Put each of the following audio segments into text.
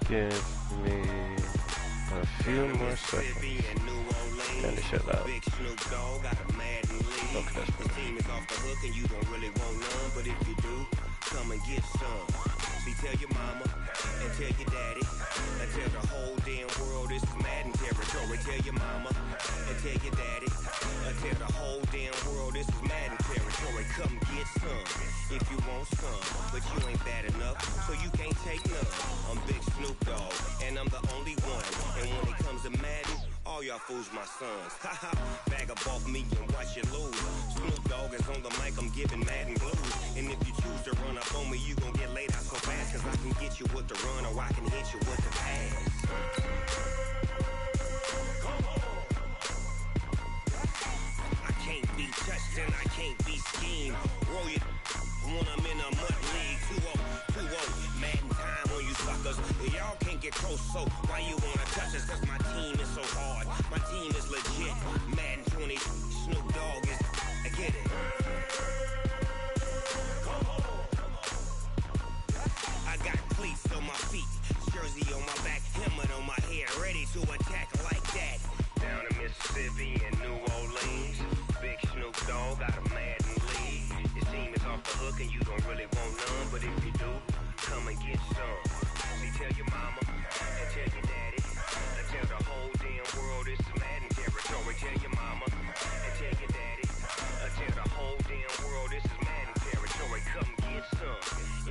Give me a few more seconds. Turn the shit loud. Okay, that's good. Team is off the hook and you don't really want none, but if you do, come and get some. See, tell your mama and tell your daddy and tell the whole damn world this is Madden territory. Tell your mama and tell your daddy and tell the whole damn world this is Madden territory. Come get some if you want some, but you ain't bad enough, so you can't take none. I'm Big Snoop Dogg, and I'm the only one. And when it comes to Madden, all y'all fools my sons. Haha, bag up off me and watch you lose. Snoop Dogg is on the mic, I'm giving Madden blues. And if you choose to run up on me, you gon' get laid out so fast, cause I can get you with the run or I can hit you with the pass. I can't be touched and I can't be schemed. Roll you when I'm in a mud league. 2-0, 2-0, Madden time on you suckers. Y'all can't get close, so why you wanna touch us? Cause my team is so hard, my team is legit. Madden 20, Snoop Dogg is, I get it. I got cleats on my feet, jersey on my back, helmet on my head, ready to attack like that. Down in Mississippi and New Orleans, Big Snoop Dogg got a Madden league. His team is off the hook and you don't really want none, but if you do, come and get some. See, tell your mama and tell your daddy and tell the whole damn world this is Madden territory. Tell your mama and tell your daddy and tell the whole damn world this is Madden territory. Come get some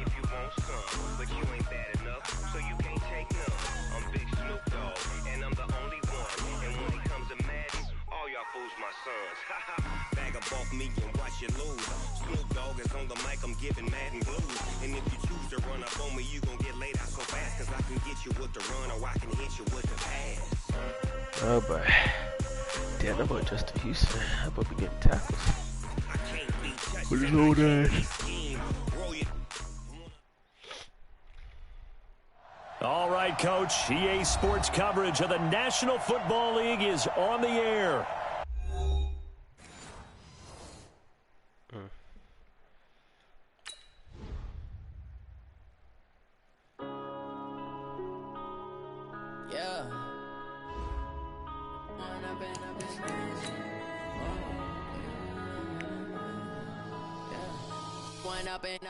if you want some, but you ain't bad enough, so you can't take none. I'm Big Snoop Dogg, and I'm the only one. And when it comes to Madden, all y'all fools my sons. Haha, bag up off me and watch you lose. Snoop Dogg is on the mic, I'm giving Madden blues. And if you choose to run up on me, you gon' get laid out so fast, cause I can get you with the run or I can hit you with the pass. Oh boy. Damn, that boy Justin Houston. That boy be getting tackles. With his old ass. All right, Coach. EA Sports coverage of the National Football League is on the air.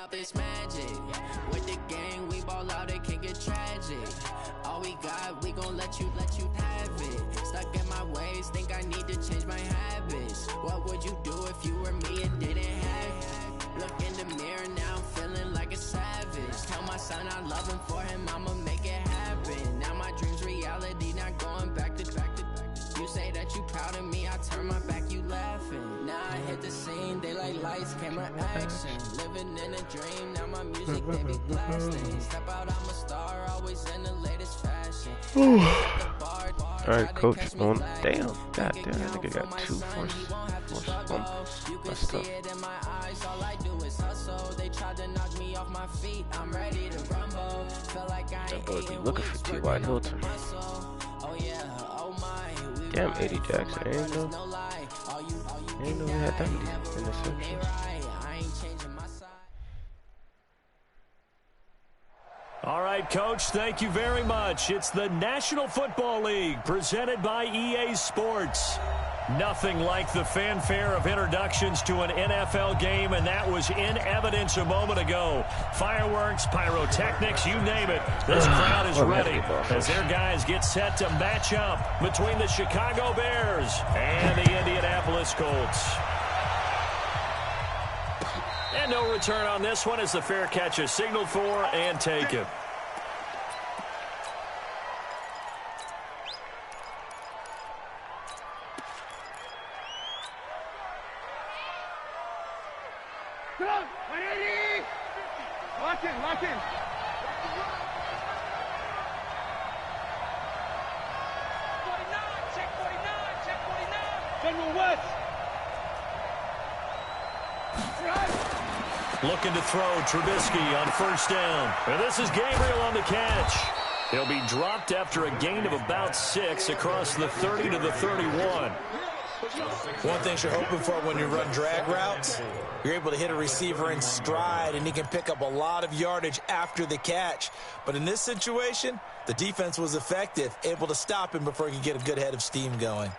Up this magic with the gang, we ball out, it can get tragic. All we got, we gon' let you have it. Stuck in my ways, think I need to change my habits. What would you do if you were me and didn't have it? Look in the mirror now, I'm feeling like a savage. Tell my son I love him, for him I'ma make it happen. Now my dreams reality, not going back to back. You say that you proud of me, I turn my back, you laughing. Now I hit the scene, they like lights, camera, action. Living in a dream, now my music, they be blasting. Step out, I'm a star, always in the latest fashion. Alright, Coach. Damn. God damn, that nigga got 2 forces. That's tough. That boy be looking for T.Y. Hilton. Damn, 80 Jackson. I ain't know we had that many interceptions. All right, Coach, thank you very much. It's the National Football League presented by EA Sports. Nothing like the fanfare of introductions to an NFL game, and that was in evidence a moment ago. Fireworks, pyrotechnics, you name it. This crowd is ready as their guys get set to match up between the Chicago Bears and the Indianapolis Colts. And no return on this one as the fair catch is signaled for and taken. Come on, 180! Lock in, lock in. Check 49. General West. Looking to throw Trubisky on first down. And this is Gabriel on the catch. He'll be dropped after a gain of about 6 across the 30 to the 31. One thing you're hoping for when you run drag routes, you're able to hit a receiver in stride, and he can pick up a lot of yardage after the catch. But in this situation, the defense was effective, able to stop him before he could get a good head of steam going.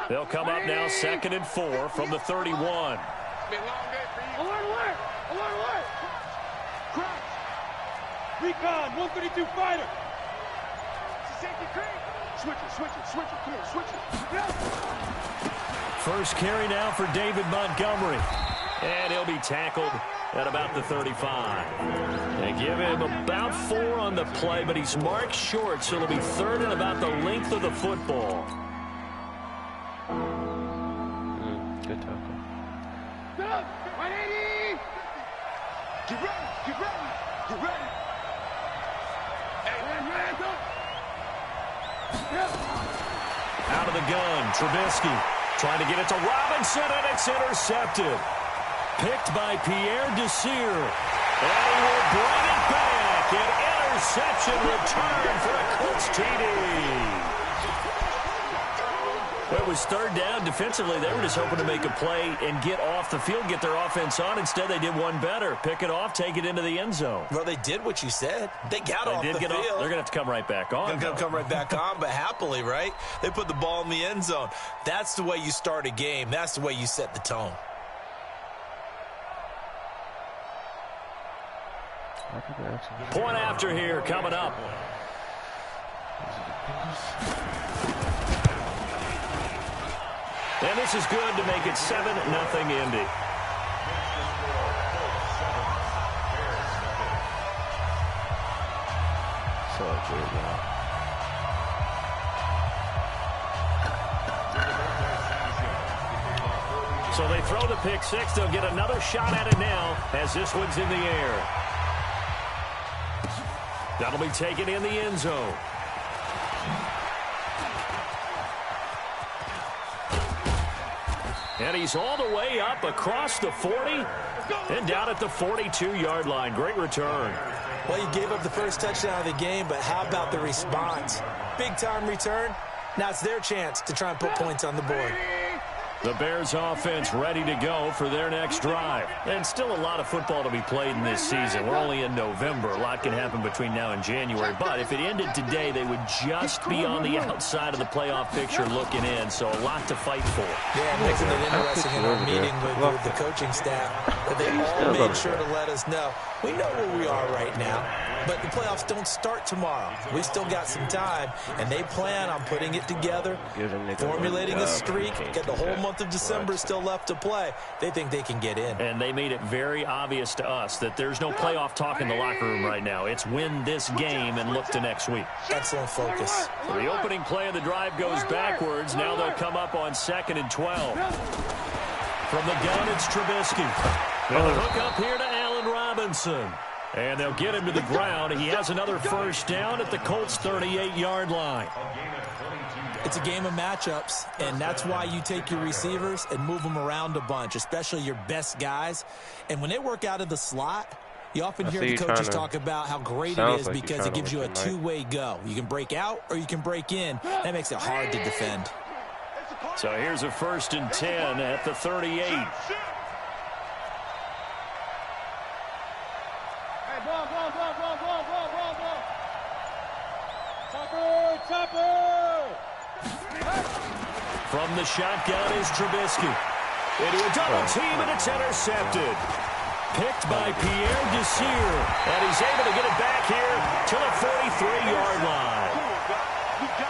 They'll come up now 2nd and 4 from the 31. Alert, alert! Alert, alert! Crouch! Recon, 132 fighter! Safety creep! Switch it, come here, switch it. First carry now for David Montgomery. And he'll be tackled at about the 35. They give him about 4 on the play, but he's marked short, so it'll be 3rd and about the length of the football. Good tackle. Go! 180! Get ready! Get ready! Hey, go! Out of the gun, Trubisky trying to get it to Robinson, and it's intercepted. Picked by Pierre Desir. And he will bring it back. An interception return for a Colts TD. It was 3rd down. Defensively, they were just hoping to make a play and get off the field, get their offense on. Instead, they did one better. Pick it off, take it into the end zone. Well, they did what you said. They got off the field. They're going to have to come right back on. They're going to come right back on, but happily, right? They put the ball in the end zone. That's the way you start a game. That's the way you set the tone. Point after here coming up. And this is good to make it 7-0 Indy. So good, man. So they throw the pick 6. They'll get another shot at it now as this one's in the air. That'll be taken in the end zone. And he's all the way up across the 40 and down at the 42-yard line. Great return. Well, you gave up the first touchdown of the game, but how about the response? Big-time return. Now it's their chance to try and put points on the board. The Bears offense ready to go for their next drive. And still a lot of football to be played in this season. We're only in November. A lot can happen between now and January. But if it ended today, they would just be on the outside of the playoff picture looking in. So a lot to fight for. Yeah, making it interesting in our meeting with the coaching staff. That they all made sure to let us know. We know where we are right now. But the playoffs don't start tomorrow. We still got some time. And they plan on putting it together, formulating a streak, get the whole month of December still left to play. They think they can get in. And they made it very obvious to us that there's no playoff talk in the locker room right now. It's win this game and look to next week. Excellent focus. So the opening play of the drive goes backwards. Now they'll come up on 2nd and 12. From the gun, it's Trubisky. They'll hook up here to Allen Robinson. And they'll get him to the ground. He has another first down at the Colts' 38-yard line. It's a game of matchups, and that's why you take your receivers and move them around a bunch, especially your best guys. And when they work out of the slot, you often hear the coaches talk about how great it is because it gives you a two-way go. You can break out or you can break in. That makes it hard to defend. So here's a 1st and 10 at the 38. Hey, ball. Topper! From the shotgun is Trubisky. Into a double team, and it's intercepted. Picked by Pierre Desir. And he's able to get it back here to the 43-yard line.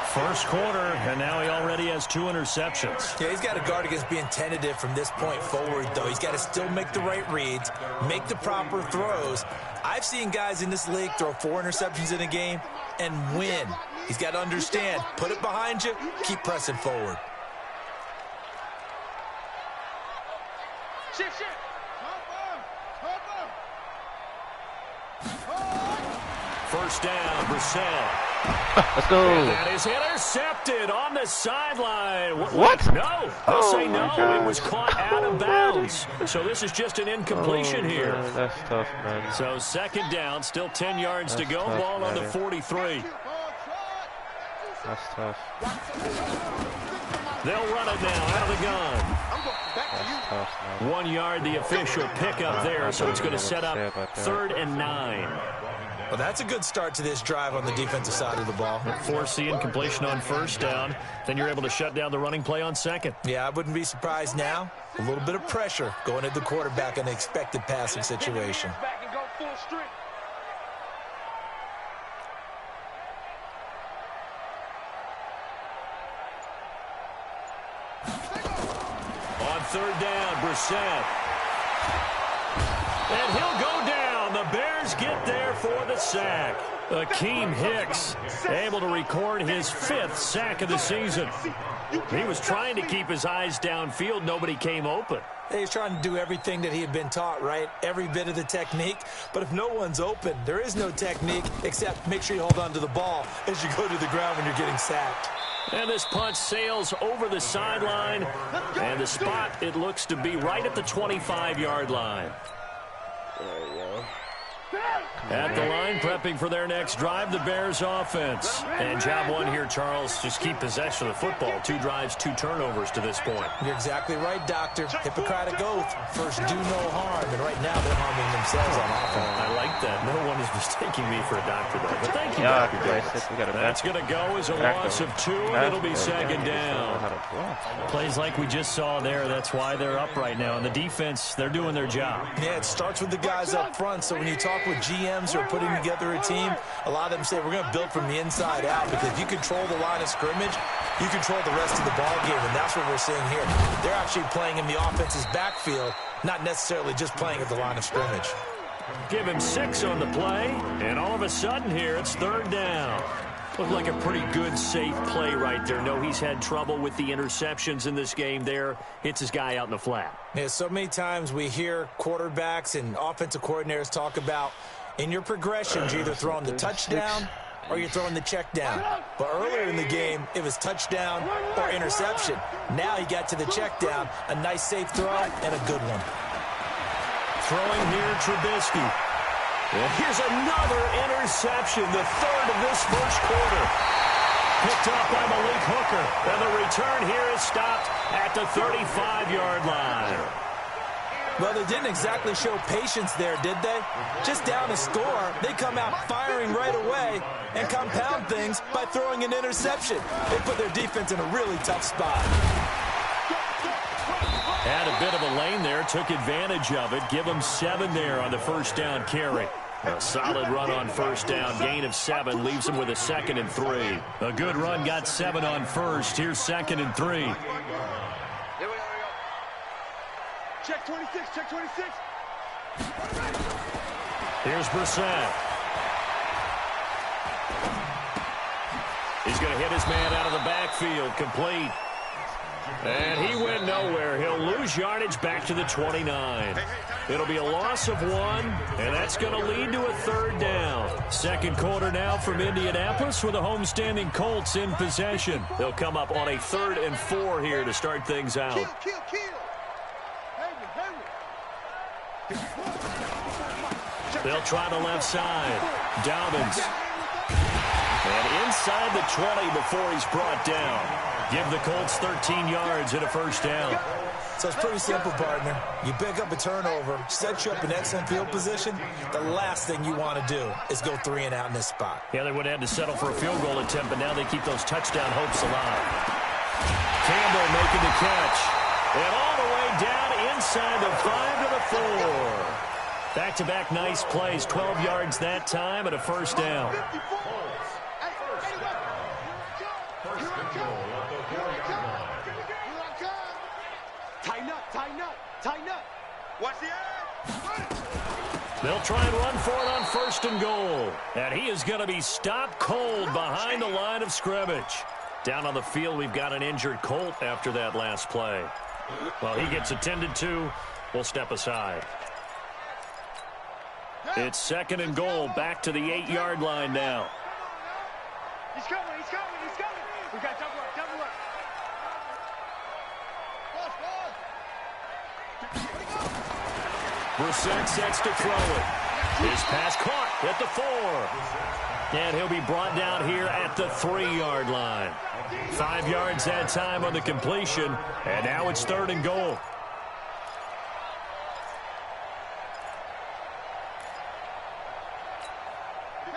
First quarter, and now he already has 2 interceptions. Yeah, he's got to guard against being tentative from this point forward, though. He's got to still make the right reads, make the proper throws. I've seen guys in this league throw 4 interceptions in a game and win. He's got to understand, put it behind you, keep pressing forward. Shift. First down, Brissell. Let's go. And that is intercepted on the sideline. What? No. They'll say no. It was caught out of bounds. So this is just an incompletion here. Man, that's tough, man. So 2nd down, still 10 yards to go. Ball on the 43. That's tough. They'll run it now out of the gun. That's tough, man. 1 yard, the official pickup there, so it's going to set up 3rd and 9. Well, that's a good start to this drive on the defensive side of the ball. Force the incompletion on 1st down. Then you're able to shut down the running play on 2nd. Yeah, I wouldn't be surprised now. A little bit of pressure going at the quarterback in an expected passing situation. On 3rd down, Brissett. And he'll go down. The Bears get there for the sack. Akeem Hicks able to record his 5th sack of the season. He was trying to keep his eyes downfield. Nobody came open. He's trying to do everything that he had been taught, right? Every bit of the technique. But if no one's open, there is no technique except make sure you hold on to the ball as you go to the ground when you're getting sacked. And this punch sails over the sideline. And the spot, it looks to be right at the 25-yard line. There you go. At the line, prepping for their next drive, the Bears offense. And job one here, Charles, just keep possession of the football. 2 drives, 2 turnovers to this point. You're exactly right, Doctor. Hippocratic oath. First, do no harm. And right now, they're harming themselves on offense. I like that. No one is mistaking me for a doctor, though. But thank you, Yeah, Doctor. That's going to go as a loss of 2, and it'll be 2nd down. Plays like we just saw there. That's why they're up right now. And the defense, they're doing their job. Yeah, it starts with the guys up front. So when you talk with GMs who are putting together a team, a lot of them say we're going to build from the inside out, because if you control the line of scrimmage, you control the rest of the ball game, and that's what we're seeing here. They're actually playing in the offense's backfield, not necessarily just playing at the line of scrimmage. Give him 6 on the play, and all of a sudden here, it's 3rd down. Looked like a pretty good, safe play right there. No, he's had trouble with the interceptions in this game there. Hits his guy out in the flat. Yeah, so many times we hear quarterbacks and offensive coordinators talk about in your progressions, you're either throwing the touchdown or you're throwing the check down. But earlier in the game, it was touchdown or interception. Now he got to the check down, a nice safe throw and a good one. Throwing here, Trubisky. And here's another interception, the 3rd of this 1st quarter. Picked up by Malik Hooker. And the return here is stopped at the 35-yard line. Well, they didn't exactly show patience there, did they? Just down a score, they come out firing right away and compound things by throwing an interception. They put their defense in a really tough spot. Had a bit of a lane there, took advantage of it. Give him 7 there on the 1st down carry. A solid run on 1st down, gain of 7, leaves him with a 2nd and 3. A good run, got 7 on 1st. Here's 2nd and 3. Check 26, check 26. Here's Brissett. He's going to hit his man out of the backfield, complete. And he went nowhere. He'll lose yardage back to the 29. It'll be a loss of 1, and that's going to lead to a 3rd down. 2nd quarter now from Indianapolis with the homestanding Colts in possession. They'll come up on a 3rd and 4 here to start things out. Kill. They'll try the left side. Dobbins. And inside the 20 before he's brought down. Give the Colts 13 yards and a 1st down. So it's pretty simple, partner. You pick up a turnover, set you up in excellent field position. The last thing you want to do is go 3 and out in this spot. Yeah, they would have had to settle for a field goal attempt, but now they keep those touchdown hopes alive. Campbell making the catch. And all the way down inside the 5 to the 4. Back-to-back nice plays, 12 yards that time and a 1st down. Tighten up. Watch the edge. They'll try and run for it on 1st and goal. And he is going to be stopped cold behind the line of scrimmage. Down on the field, we've got an injured Colt after that last play. Well, he gets attended to. We'll step aside. It's 2nd and goal, back to the 8-yard line now. He's coming. We got double up. Brissett sets to throw it. His pass caught at the 4. And he'll be brought down here at the 3-yard line. 5 yards that time on the completion, and now it's 3rd and goal.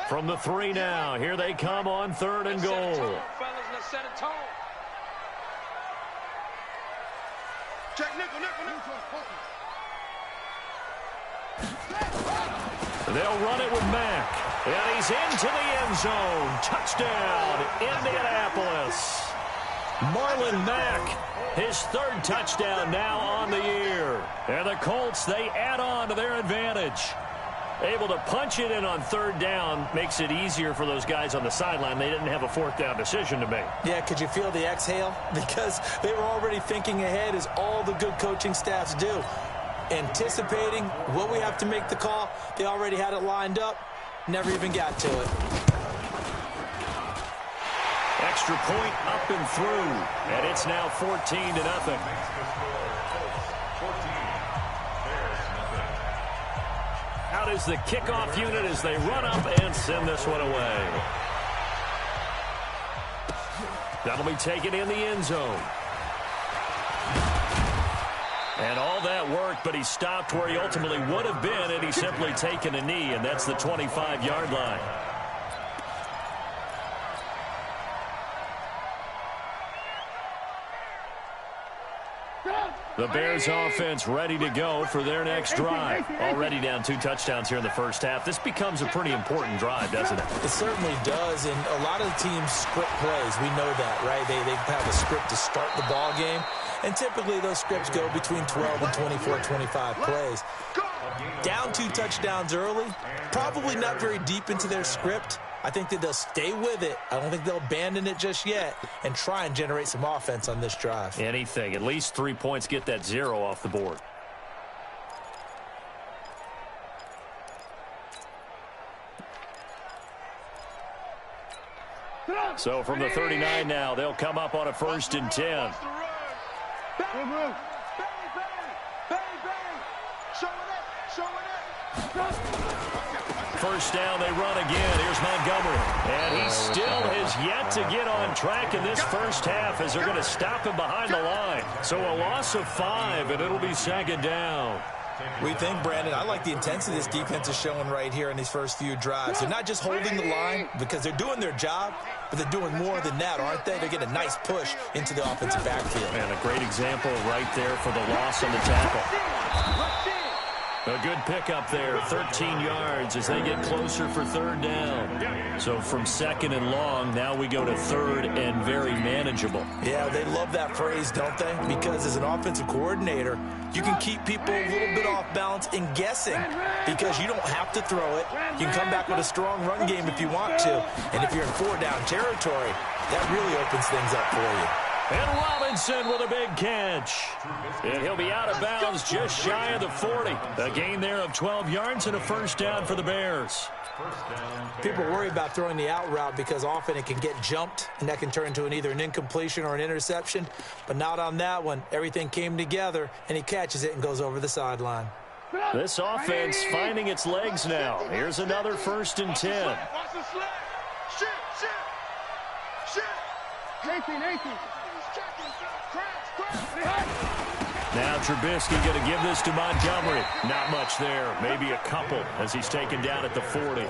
From the 3 now, here they come on 3rd and goal. They'll run it with Mack. And he's into the end zone. Touchdown, Indianapolis. Marlon Mack, his 3rd touchdown now on the year. And the Colts, they add on to their advantage. Able to punch it in on 3rd down makes it easier for those guys on the sideline. They didn't have a 4th down decision to make. Yeah, could you feel the exhale? Because they were already thinking ahead, as all the good coaching staffs do. Anticipating what we have to make the call. They already had it lined up. Never even got to it. Extra point up and through. And it's now 14-0. Out is the kickoff unit as they run up and send this one away. That'll be taken in the end zone. And all that work, but he stopped where he ultimately would have been, and he's simply taken a knee, and that's the 25-yard line. The Bears offense ready to go for their next drive. Already down 2 touchdowns here in the first half. This becomes a pretty important drive, doesn't it? It certainly does, and a lot of the teams script plays. We know that, right? They have a script to start the ball game, and typically those scripts go between 12 and 24, 25 plays. Down 2 touchdowns early, probably not very deep into their script. I think that they'll stay with it. I don't think they'll abandon it just yet and try and generate some offense on this drive. Anything. At least 3 points, get that 0 off the board. So from the 39 now, they'll come up on a 1st and 10. First down, they run again. Here's Montgomery. And he still has yet to get on track in this first half as they're going to stop him behind the line. So a loss of 5, and it'll be 2nd down. We think, Brandon, I like the intensity this defense is showing right here in these first few drives. They're not just holding the line because they're doing their job, but they're doing more than that, aren't they? They're getting a nice push into the offensive backfield. And a great example right there for the loss on the tackle. A good pickup there, 13 yards as they get closer for 3rd down. So from 2nd and long, now we go to 3rd and very manageable. Yeah, they love that phrase, don't they? Because as an offensive coordinator, you can keep people a little bit off balance and guessing because you don't have to throw it. You can come back with a strong run game if you want to. And if you're in 4-down territory, that really opens things up for you. And Robinson with a big catch. And he'll be out of bounds just shy of the 40. A gain there of 12 yards and a 1st down for the Bears. People worry about throwing the out route because often it can get jumped, and that can turn into either an incompletion or an interception. But not on that one. Everything came together, and he catches it and goes over the sideline. This offense finding its legs now. Here's another 1st and 10. Now Trubisky going to give this to Montgomery. Not much there. Maybe a couple as he's taken down at the 40.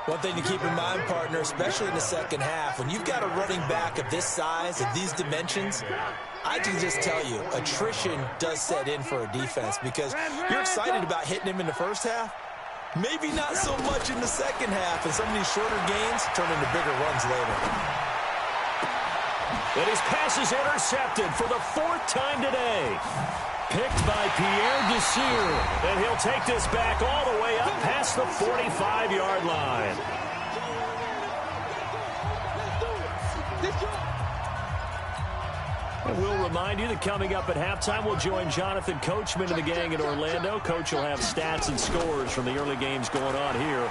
One thing to keep in mind, partner, especially in the second half, when you've got a running back of this size, of these dimensions, I can just tell you, attrition does set in for a defense because you're excited about hitting him in the first half. Maybe not so much in the second half, and some of these shorter gains turn into bigger runs later. And his pass is intercepted for the 4th time today. Picked by Pierre Desir. And he'll take this back all the way up past the 45-yard line. And we'll remind you that coming up at halftime, we'll join Jonathan Coachman and the gang in Orlando. Coach will have stats and scores from the early games going on here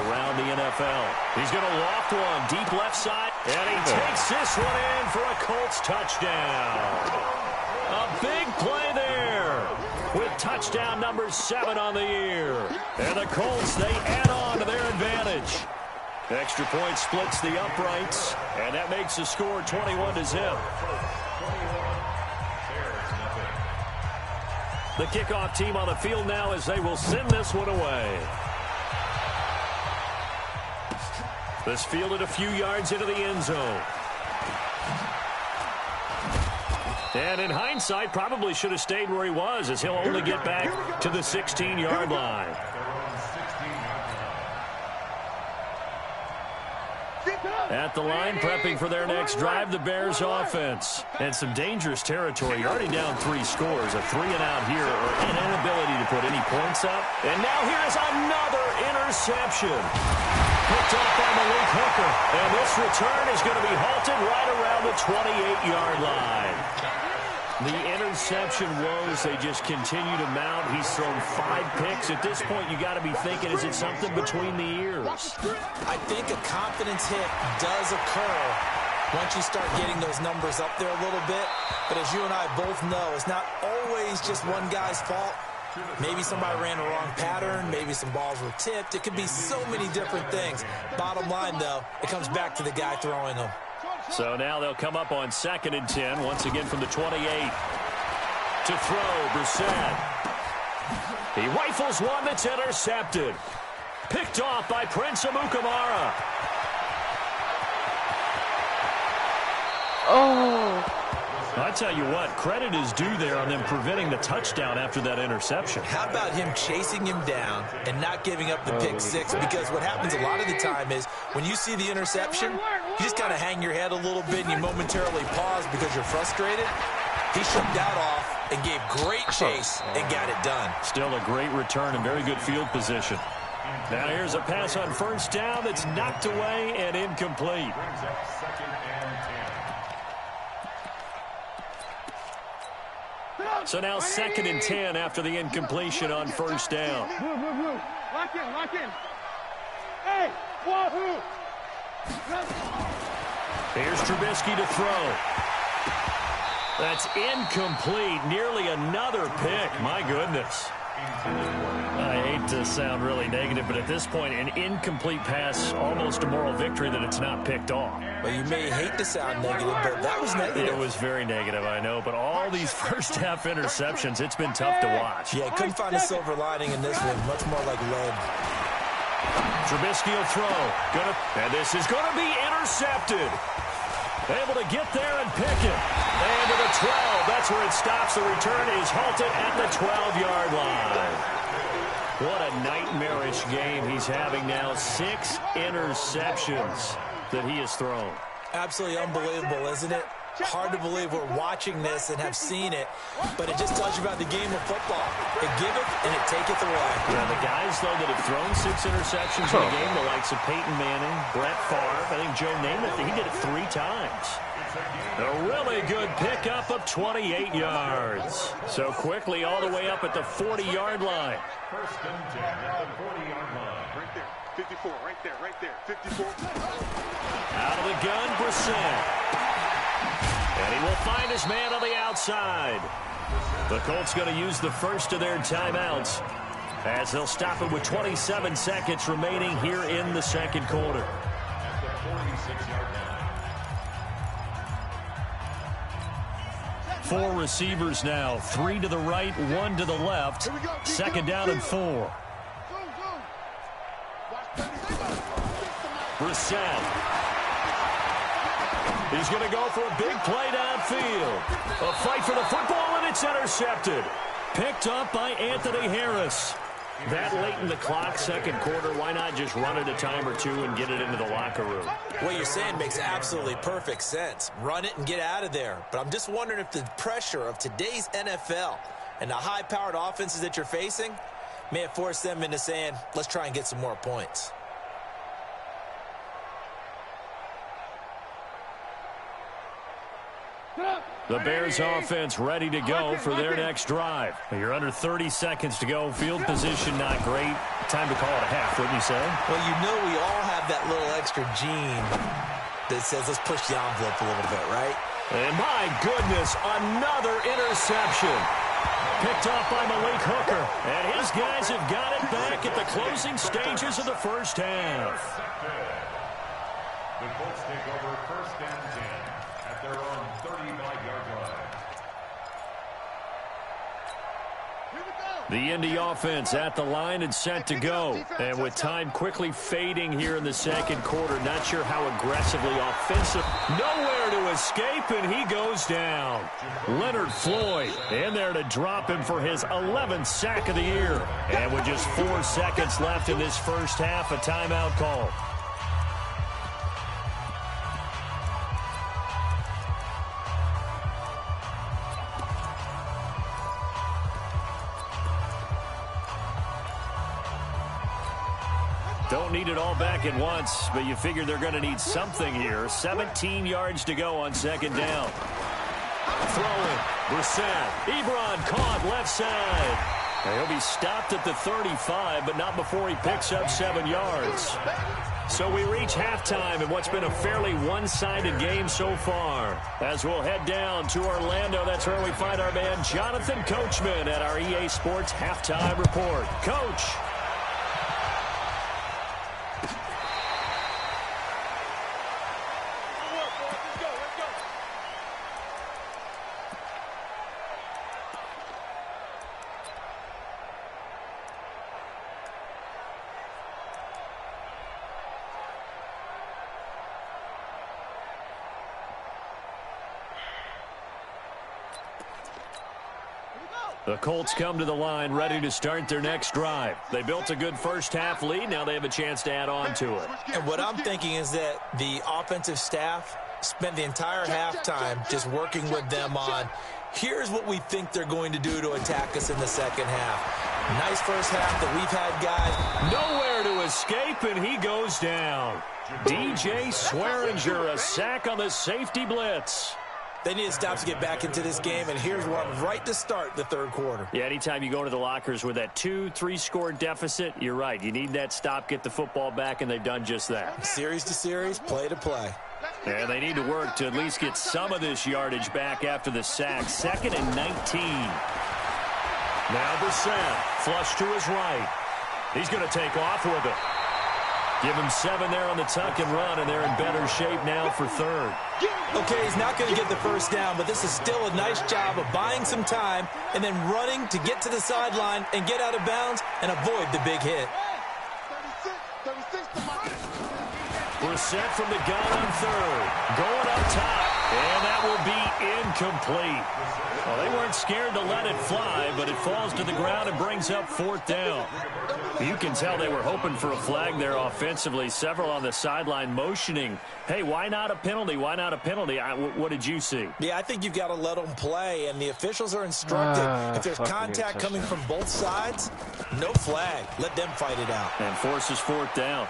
around the NFL. He's going to loft one deep left side, and he takes this one in for a Colts touchdown. A big play there with touchdown number 7 on the year. And the Colts, they add on to their advantage. Extra point splits the uprights, and that makes the score 21-0. The kickoff team on the field now as they will send this one away. This fielded a few yards into the end zone. And in hindsight, probably should have stayed where he was, as he'll only get back to the 16-yard line. At the line, prepping for their next drive, the Bears offense. And some dangerous territory. You're already down 3 scores. A 3-and-out here, or an inability to put any points up. And now here is another interception. Picked off by Malik Hooker. And this return is going to be halted right around the 28-yard line. The interception woes, they just continue to mount. He's thrown 5 picks. At this point, you got to be thinking, is it something between the ears? I think a confidence hit does occur once you start getting those numbers up there a little bit. But as you and I both know, it's not always just one guy's fault. Maybe somebody ran a wrong pattern. Maybe some balls were tipped. It could be so many different things. Bottom line, though, it comes back to the guy throwing them. So now they'll come up on 2nd and 10, once again from the 28. To throw, Brissett. He rifles one that's intercepted. Picked off by Prince Amukamara. Oh! I tell you what, credit is due there on them preventing the touchdown after that interception. How about him chasing him down and not giving up the pick 6? Because what happens a lot of the time is when you see the interception, you just kind of hang your head a little bit and you momentarily pause because you're frustrated. He shook that off and gave great chase and got it done. Still a great return and very good field position. Now here's a pass on 1st down that's knocked away and incomplete. So now 2nd and 10 after the incompletion on 1st down. Lock in, lock in. Hey, wahoo! Here's Trubisky to throw. That's incomplete. Nearly another pick. My goodness. I hate to sound really negative, but at this point, an incomplete pass, almost a moral victory that it's not picked off. Well, you may hate to sound negative, but that was negative. It was very negative, I know, but all these first-half interceptions, it's been tough to watch. Yeah, couldn't find a silver lining in this one. Much more like lead. Trubisky will throw. And this is going to be intercepted. Able to get there and pick it. And to the 12. That's where it stops. The return is halted at the 12-yard line. What a nightmarish game he's having now. 6 interceptions that he has thrown. Absolutely unbelievable, isn't it? Hard to believe we're watching this and have seen it, but it just tells you about the game of football. It giveth and it taketh away. Yeah, the guys, though, that have thrown 6 interceptions in a game, the likes of Peyton Manning, Brett Favre, I think Joe Namath, he did it 3 times. A really good pickup of 28 yards. So quickly all the way up at the 40-yard line. 1st and 10 at the 40-yard line. Right there, 54, right there, 54. Out of the gun, Brissett. And he will find his man on the outside. The Colts going to use the first of their timeouts as they'll stop it with 27 seconds remaining here in the 2nd quarter. At the 46-yard line. 4 receivers now, 3 to the right, 1 to the left. 2nd down and 4. Brissett. He's going to go for a big play downfield. A fight for the football, and it's intercepted. Picked up by Anthony Harris. That late in the clock, 2nd quarter, why not just run it a time or 2 and get it into the locker room? What you're saying makes absolutely perfect sense. Run it and get out of there. But I'm just wondering if the pressure of today's NFL and the high-powered offenses that you're facing may have forced them into saying, let's try and get some more points. The Bears offense ready to go for their next drive. You're under 30 seconds to go. Field position not great. Time to call it a half, wouldn't you say? Well, you know we all have that little extra gene that says let's push the envelope a little bit, right? And my goodness, another interception. Picked off by Malik Hooker. And his guys have got it back at the closing stages of the 1st half. The Colts take over 1st and 10 at their own 35-yard line. The Indy offense at the line and set to go. And with time quickly fading here in the second quarter, not sure how aggressively offensive. Nowhere to escape, and he goes down. Leonard Floyd in there to drop him for his 11th sack of the year. And with just 4 seconds left in this first half, a timeout call. Don't need it all back at once, but you figure they're going to need something here. 17 yards to go on second down. Throwing. Brissett. Ebron caught left side. He'll be stopped at the 35, but not before he picks up 7 yards. So we reach halftime in what's been a fairly one-sided game so far. As we'll head down to Orlando, that's where we find our man Jonathan Coachman at our EA Sports Halftime Report. Coach. The Colts come to the line ready to start their next drive. They built a good first-half lead. Now they have a chance to add on to it. And what I'm thinking is that the offensive staff spent the entire halftime just working with them on, here's what we think they're going to do to attack us in the second half. Nice first half that we've had, guys. Nowhere to escape, and he goes down. DJ Swearinger, a sack on the safety blitz. They need to stop to get back into this game, and here's one right to start the third quarter. Yeah, anytime you go to the lockers with that 2-3 score deficit, you're right. You need that stop, get the football back, and they've done just that. Series to series, play to play. And they need to work to at least get some of this yardage back after the sack. 2nd and 19. Now Brissett, flush to his right. He's going to take off with it. Give him 7 there on the tuck and run, and they're in better shape now for third. Okay, he's not going to get the first down, but this is still a nice job of buying some time and then running to get to the sideline and get out of bounds and avoid the big hit. Brissett from the gun on third. Going up top, and that will be incomplete. Well, they weren't scared to let it fly, but it falls to the ground and brings up 4th down. You can tell they were hoping for a flag there offensively. Several on the sideline motioning, hey, why not a penalty? Why not a penalty? What did you see? Yeah, I think you've got to let them play, and the officials are instructed. If there's contact coming from both sides, no flag. Let them fight it out. And forces 4th down.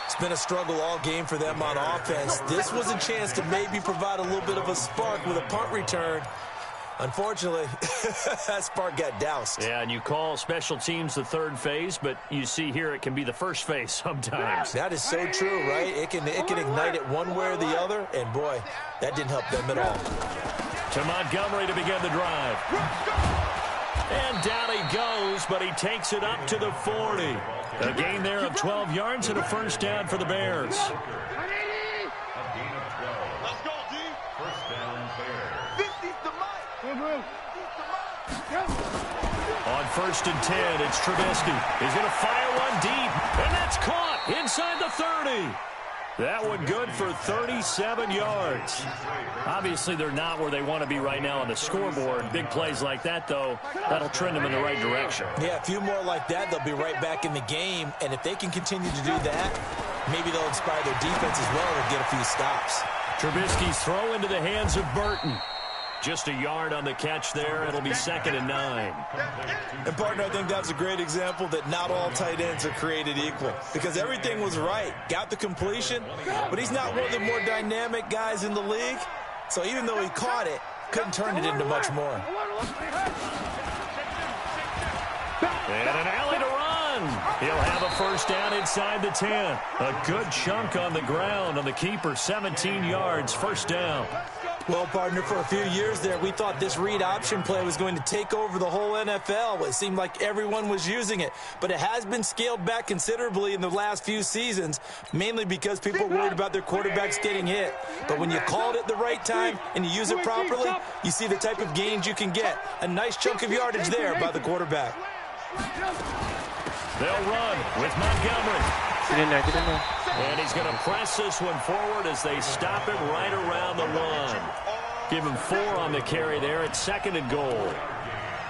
It's been a struggle all game for them on offense. This was a chance to maybe provide a little bit of a spark with a punt return. Unfortunately, that spark got doused. Yeah, and you call special teams the third phase, but you see here it can be the first phase sometimes. That is so true, right? It can ignite it one way or the other, and boy, that didn't help them at all. To Montgomery to begin the drive. And down he goes, but he takes it up to the 40. A gain there of 12 yards and a first down for the Bears. A gain of 12. Let's go, D. First down, Bears. 50's the mic. On 1st and 10, it's Trubisky. He's going to fire one deep, and that's caught inside the 30. That one good for 37 yards. Obviously, they're not where they want to be right now on the scoreboard. Big plays like that, though, that'll trend them in the right direction. Yeah, a few more like that, they'll be right back in the game. And if they can continue to do that, maybe they'll inspire their defense as well to get a few stops. Trubisky's throw into the hands of Burton. Just a yard on the catch there. It'll be 2nd and 9. And, partner, I think that's a great example that not all tight ends are created equal. Because everything was right. Got the completion, but he's not one of the more dynamic guys in the league. So even though he caught it, couldn't turn it into much more. And an alley to run. He'll have a first down inside the 10. A good chunk on the ground on the keeper. 17 yards, first down. Well, partner, for a few years there, we thought this read option play was going to take over the whole NFL. It seemed like everyone was using it, but it has been scaled back considerably in the last few seasons, mainly because people are worried about their quarterbacks getting hit. But when you call it at the right time and you use it properly, you see the type of gains you can get. A nice chunk of yardage there by the quarterback. They'll run with Montgomery. Get in there, get in there. And he's going to press this one forward as they stop it right around the 1. Give him 4 on the carry there at 2nd and goal.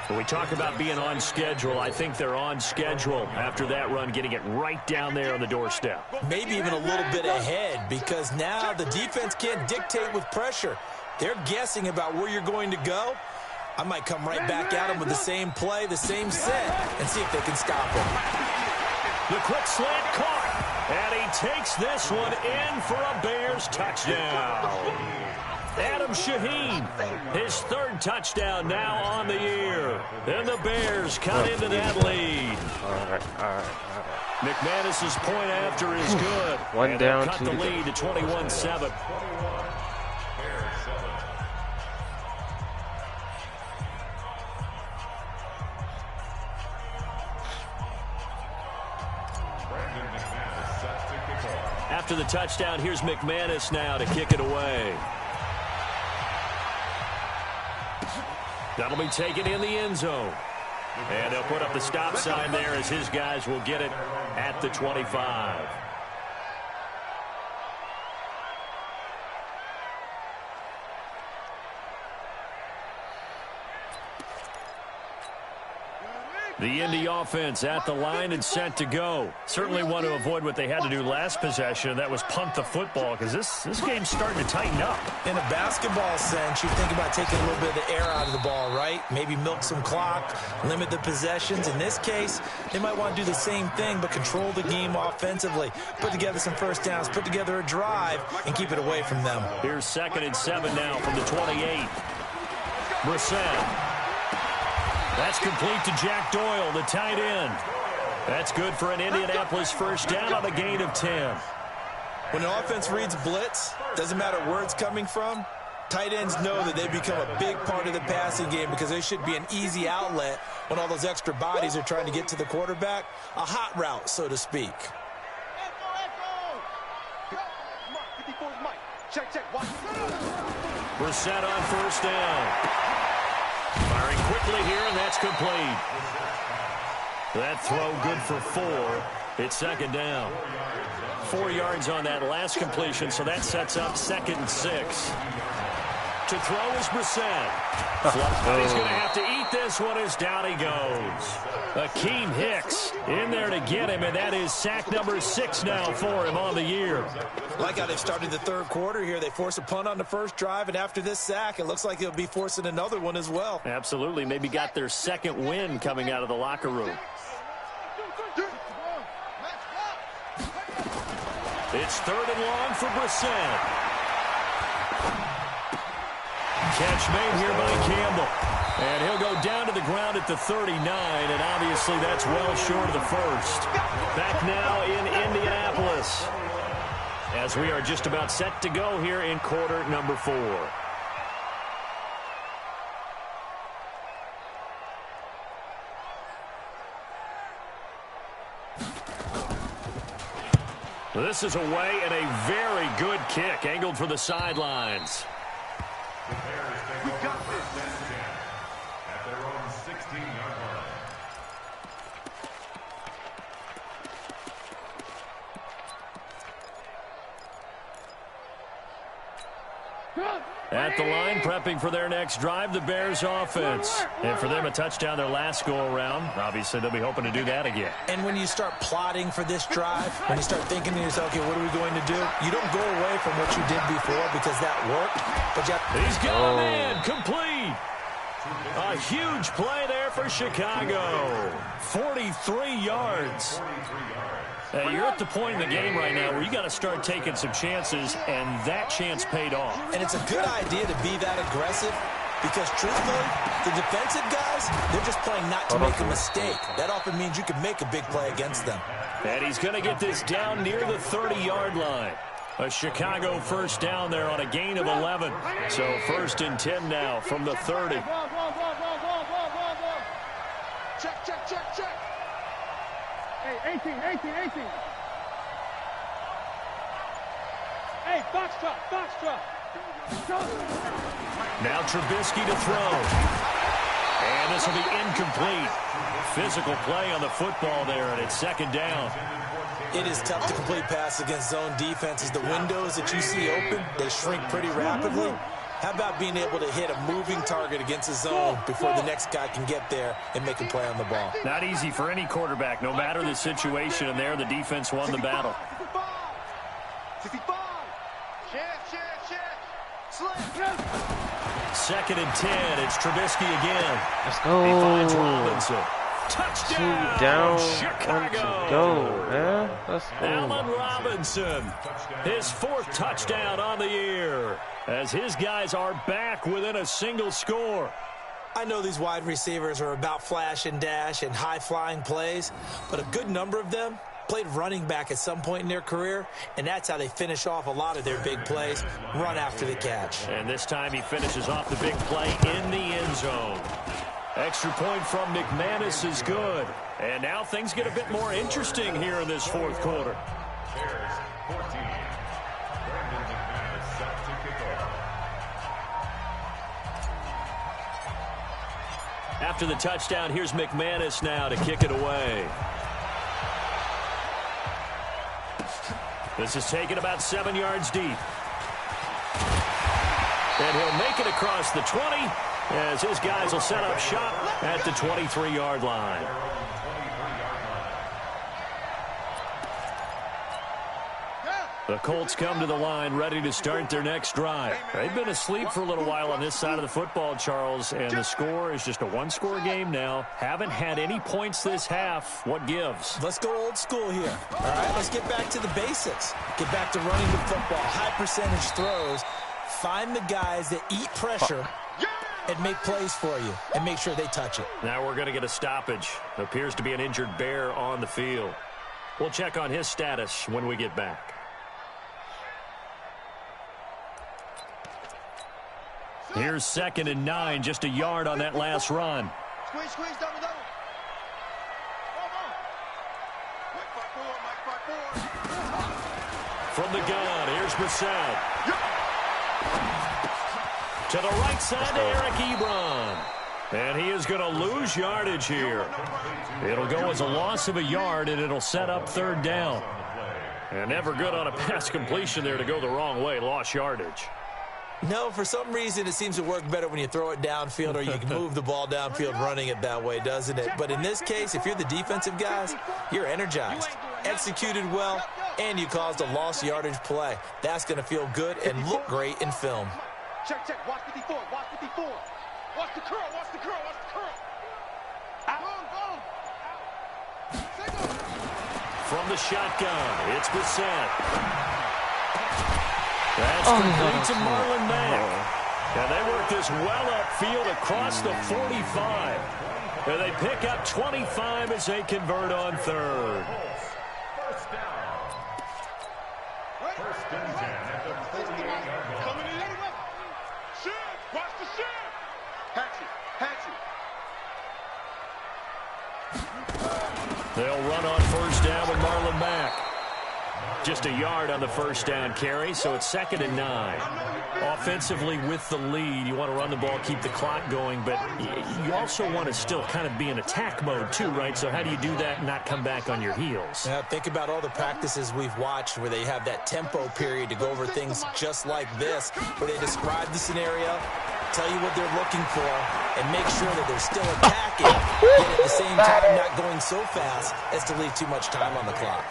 When we talk about being on schedule, I think they're on schedule after that run, getting it right down there on the doorstep. Maybe even a little bit ahead, because now the defense can't dictate with pressure. They're guessing about where you're going to go. I might come right back at them with the same play, the same set, and see if they can stop him. The quick slant caught, and he takes this one in for a Bears touchdown. Adam Shaheen, his 3rd touchdown now on the year. And the Bears cut into that lead. All right. McManus's point after is good. One down, cut the lead to 21-7. After the touchdown, here's McManus now to kick it away. That'll be taken in the end zone. And they'll put up the stop sign there as his guys will get it at the 25. The Indy offense at the line and set to go. Certainly want to avoid what they had to do last possession. That was punt the football, because this game's starting to tighten up. In a basketball sense, you think about taking a little bit of the air out of the ball, right? Maybe milk some clock, limit the possessions. In this case, they might want to do the same thing, but control the game offensively. Put together some first downs, put together a drive, and keep it away from them. Here's 2nd and 7 now from the 28. Brissett. That's complete to Jack Doyle, the tight end. That's good for an Indianapolis first down on a gain of 10. When an offense reads blitz, doesn't matter where it's coming from, tight ends know that they become a big part of the passing game because they should be an easy outlet when all those extra bodies are trying to get to the quarterback. A hot route, so to speak. Brissett on first down. Firing quickly here, and that's complete. That throw good for 4. It's 2nd down. 4 yards on that last completion, so that sets up 2nd and 6. To throw is Brissett. But he's going to have to eat this one as down he goes. Akeem Hicks in there to get him, and that is sack number 6 now for him on the year. Like how they've started the 3rd quarter here. They force a punt on the first drive, and after this sack, it looks like they'll be forcing another one as well. Absolutely. Maybe got their 2nd win coming out of the locker room. It's 3rd and long for Brissett. Catch made here by Campbell. And he'll go down to the ground at the 39, and obviously that's well short of the first. Back now in Indianapolis, as we are just about set to go here in quarter number 4. This is away, and a very good kick angled for the sidelines. We got this at their own 16-yard line. At the line, prepping for their next drive, the Bears offense. And for them, a touchdown their last go-around. Obviously, they'll be hoping to do that again. And when you start plotting for this drive, when you start thinking to yourself, okay, what are we going to do? You don't go away from what you did before because that worked. But he's got a man, complete. A huge play there for Chicago. 43 yards. You're at the point in the game right now where you got to start taking some chances, and that chance paid off. And it's a good idea to be that aggressive because, truthfully, the defensive guys, they're just playing not to make a mistake. That often means you can make a big play against them. And he's going to get this down near the 30-yard line. A Chicago first down there on a gain of 11. So 1st and 10 now from the 30. Check, check, check, check. Hey, 18. Hey, box truck. Now Trubisky to throw. And this will be incomplete. Physical play on the football there, and it's 2nd down. It is tough to complete pass against zone defenses. The windows that you see open, they shrink pretty rapidly. How about being able to hit a moving target against a zone before the next guy can get there and make a play on the ball? Not easy for any quarterback, no matter the situation, and there the defense won the battle. 65. Second and 10. It's Trubisky again. Let's go. He finds Robinson. Touchdown, down, Chicago. Go, man. Let's go. Allen Robinson, his 4th touchdown on the year, as his guys are back within a single score. I know these wide receivers are about flash and dash and high-flying plays, but a good number of them played running back at some point in their career, and that's how they finish off a lot of their big plays, run after the catch. And this time he finishes off the big play in the end zone. Extra point from McManus is good. And now things get a bit more interesting here in this 4th quarter. Bears 14. Brandon McManus set to kick off. After the touchdown, here's McManus now to kick it away. This is taken about 7 yards deep. And he'll make it across the 20 as his guys will set up shop at the 23-yard line. The Colts come to the line ready to start their next drive. They've been asleep for a little while on this side of the football, Charles, and the score is just a one-score game now. Haven't had any points this half. What gives? Let's go old school here. All right, let's get back to the basics. Get back to running the football, high percentage throws. Find the guys that eat pressure and make plays for you and make sure they touch it. Now we're going to get a stoppage. Appears to be an injured Bear on the field. We'll check on his status when we get back. Here's 2nd and 9, just a yard on that last run. Squeeze, double. From the gun, here's Brissett. To the right side to Eric Ebron. And he is going to lose yardage here. It'll go as a loss of a yard, and it'll set up 3rd down. And never good on a pass completion there to go the wrong way. Lost yardage. No, for some reason it seems to work better when you throw it downfield or you can move the ball downfield running it that way, doesn't it? But in this case, if you're the defensive guys, you're energized, executed well, and you caused a lost yardage play. That's going to feel good and look great in film. Check. Watch 54. Watch the curl. From the shotgun, it's Brissett. That's complete to Marlon Mack. And they work this well upfield across the 45. And they pick up 25 as they convert on 3rd. First down. 1st and 10 at the 48-yard line. Coming in. Shoot. Watch the shoot. Hatchet. They'll run on 1st down with Marlon Mack. Just a yard on the 1st down carry, so it's 2nd and 9. Offensively with the lead, you want to run the ball, keep the clock going, but you also want to still kind of be in attack mode too, right? So how do you do that and not come back on your heels? Yeah, think about all the practices we've watched where they have that tempo period to go over things just like this, where they describe the scenario, tell you what they're looking for, and make sure that they're still attacking, yet at the same time not going so fast as to leave too much time on the clock.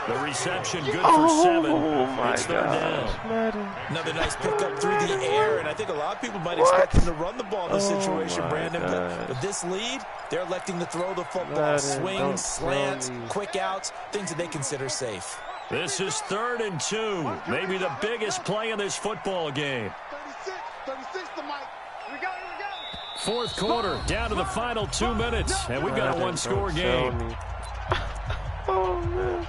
The reception good for 7. Oh my it's 3rd down. Another nice pickup through the air, and I think a lot of people might expect them to run the ball in this situation, Brandon. But with this lead, they're electing to throw the football. Swings, slants, quick outs, things that they consider safe. This is 3rd and 2. Maybe the biggest play in this football game. 36 to Mike. Here we go. 4th quarter, down to the final 2 minutes, and we've got a one-score game. Oh, man.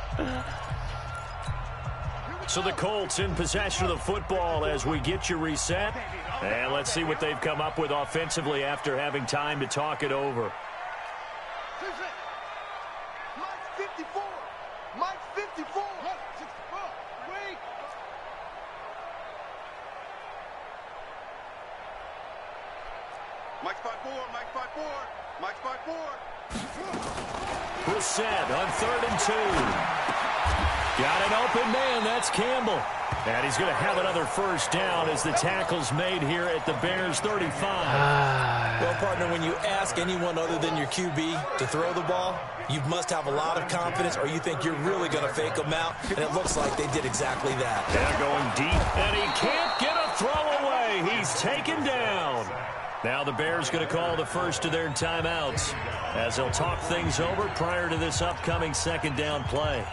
So the Colts in possession of the football as we get you reset. And let's see what they've come up with offensively after having time to talk it over. Mike's 54. Mike's 54. 64. Wait. Mike's 5-4. Mike's 5-4. Mike's 5-4. Brissett on 3rd and 2. Got an open man. That's Campbell. And he's going to have another first down as the tackle's made here at the Bears 35. Well, partner, when you ask anyone other than your QB to throw the ball, you must have a lot of confidence or you think you're really going to fake them out, and it looks like they did exactly that. They're going deep, and he can't get a throw away. He's taken down. Now the Bears going to call the first of their timeouts as they'll talk things over prior to this upcoming second down play.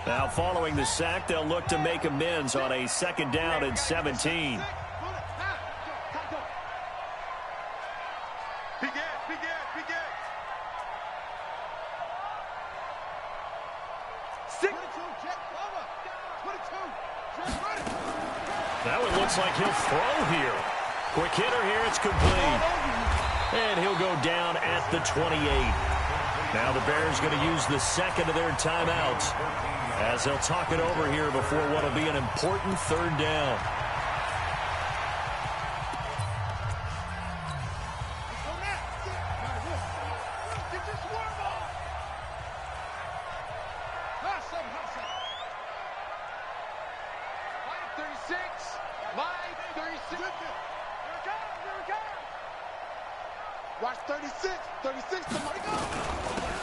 Now following the sack, they'll look to make amends on a second down and 17. Now it looks like he'll throw here. Quick hitter here, it's complete. And he'll go down at the 28. Now the Bears going to use the second of their timeouts as they'll talk it over here before what will be an important third down. Watch 36. 36 to Michael.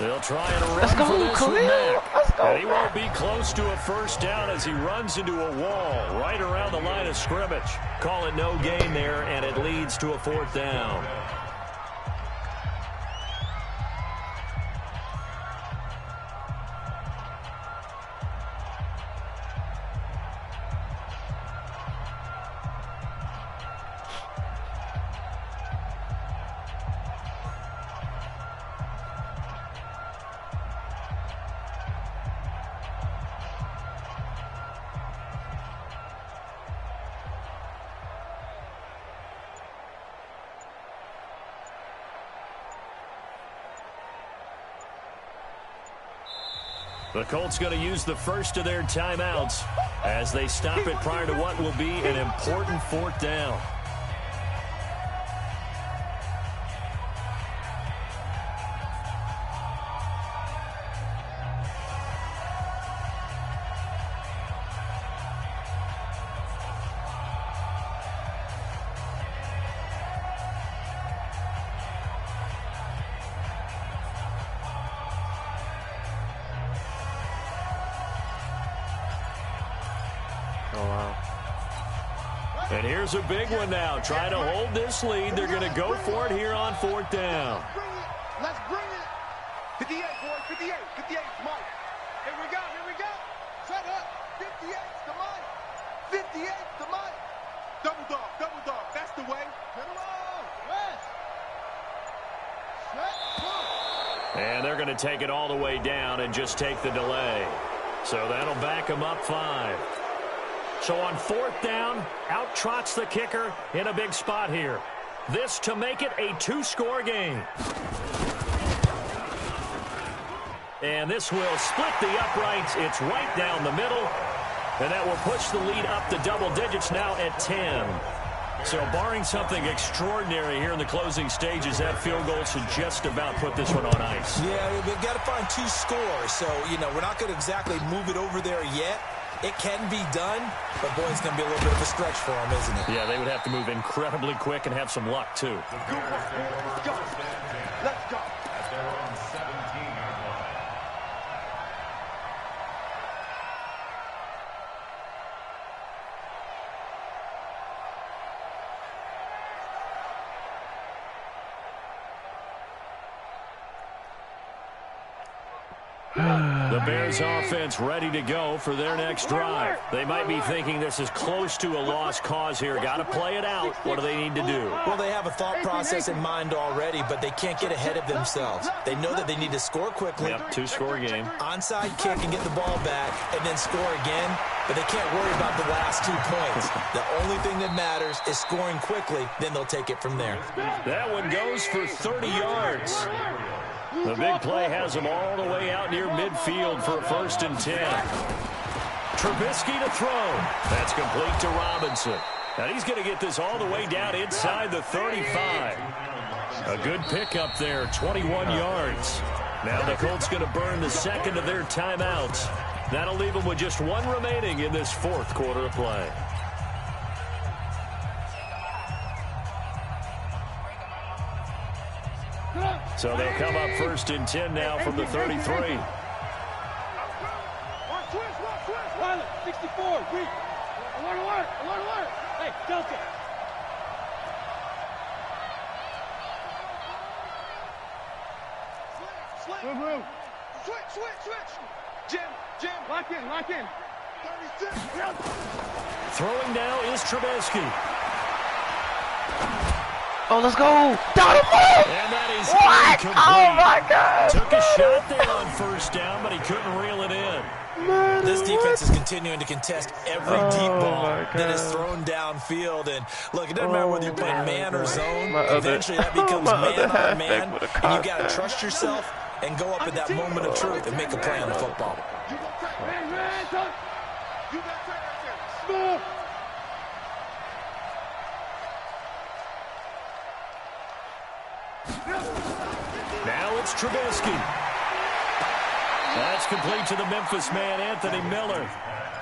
They'll try and run for this one back. And he won't be close to a first down as he runs into a wall right around the line of scrimmage. Call it no gain there, and it leads to a fourth down. The Colts going to use the first of their timeouts as they stop it prior to what will be an important fourth down. And here's a big one now. Trying to hold this lead. They're going to go for it here on fourth down. Let's bring it. 58, boys. 58. 58, Mike. Here we go. Here we go. Shut up. 58 to Mike. 58 to Mike. Double dog. Double dog. That's the way. Get him on. West. Set. And they're going to take it all the way down and just take the delay. So that'll back them up 5. So on fourth down, out trots the kicker in a big spot here. This to make it a 2-score game. And this will split the uprights. It's right down the middle. And that will push the lead up to double digits now at 10. So barring something extraordinary here in the closing stages, that field goal should just about put this one on ice. Yeah, we've got to find 2 scores. So, we're not going to exactly move it over there yet. It can be done, but boy, it's going to be a little bit of a stretch for them, isn't it? Yeah, they would have to move incredibly quick and have some luck, too. Let's go. Let's go. At their own 17-yard line. The Bears offense ready to go for their next drive. They might be thinking this is close to a lost cause here. Got to play it out. What do they need to do? Well, they have a thought process in mind already, but they can't get ahead of themselves. They know that they need to score quickly. Yep, two-score game. Onside kick and get the ball back and then score again, but they can't worry about the last 2 points. The only thing that matters is scoring quickly, then they'll take it from there. That one goes for 30 yards. The big play has them all the way out near midfield for a 1st and 10. Trubisky to throw. That's complete to Robinson. Now he's going to get this all the way down inside the 35. A good pickup there, 21 yards. Now the Colts going to burn the second of their timeouts. That'll leave them with just 1 remaining in this 4th quarter of play. So they'll come up 1st and 10 now from the 33. 64, weak. Alert. Hey, Delta. Switch. Jim. Lock in. 36. Throwing now is Trubisky. Oh, let's go! Dynamite! And that is What? incomplete. Oh my God! Took a shot there on 1st down, but he couldn't reel it in. Man, This defense is continuing to contest every deep ball my that is God. thrown downfield. And look, it doesn't matter whether you're playing man or zone. My other- Eventually that becomes my other man on halfback man. with a And you cock got to back. trust yourself and go up at that moment of truth and make a play on the football. You got that right there. Smooth. Now it's Trubisky. That's complete to the Memphis man, Anthony Miller.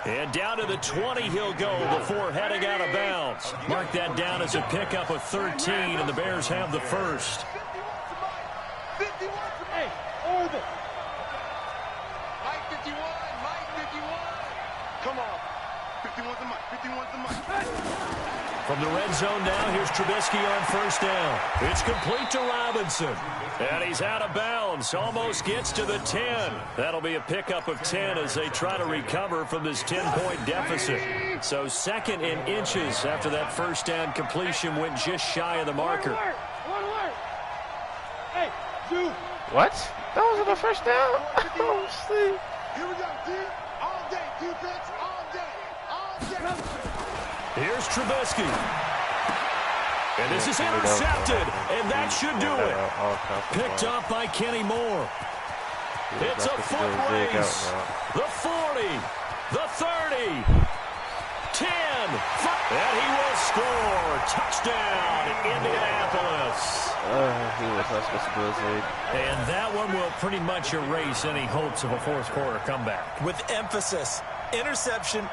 And down to the 20 he'll go before heading out of bounds. Mark that down as a pickup of 13, and the Bears have the first. 51 to Mike. Over. Mike 51. Come on. 51 to Mike. From the red zone now, here's Trubisky on 1st down. It's complete to Robinson. And he's out of bounds. Almost gets to the 10. That'll be a pickup of 10 as they try to recover from this 10-point deficit. So 2nd and inches after that 1st down completion went just shy of the marker. Alert. Hey, dude. What? That wasn't the 1st down? Oh, shit. Here we go, dude. All day, defense. All day. Here's Trubisky. And this is intercepted, and that should do it. Picked off by Kenny Moore. It's a foot race. The 40, the 30, 10, and he will score. Touchdown, Indianapolis. He was not supposed to do a zig. And that one will pretty much erase any hopes of a 4th quarter comeback. With emphasis, interception.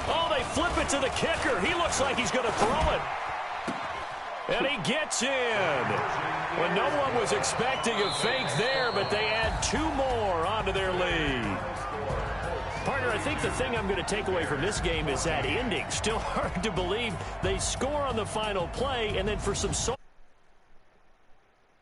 Oh, they flip it to the kicker. He looks like he's going to throw it. And he gets in. When no one was expecting a fake there, but they add 2 more onto their lead. Partner, I think the thing I'm going to take away from this game is that ending. Still hard to believe they score on the final play, and then for some...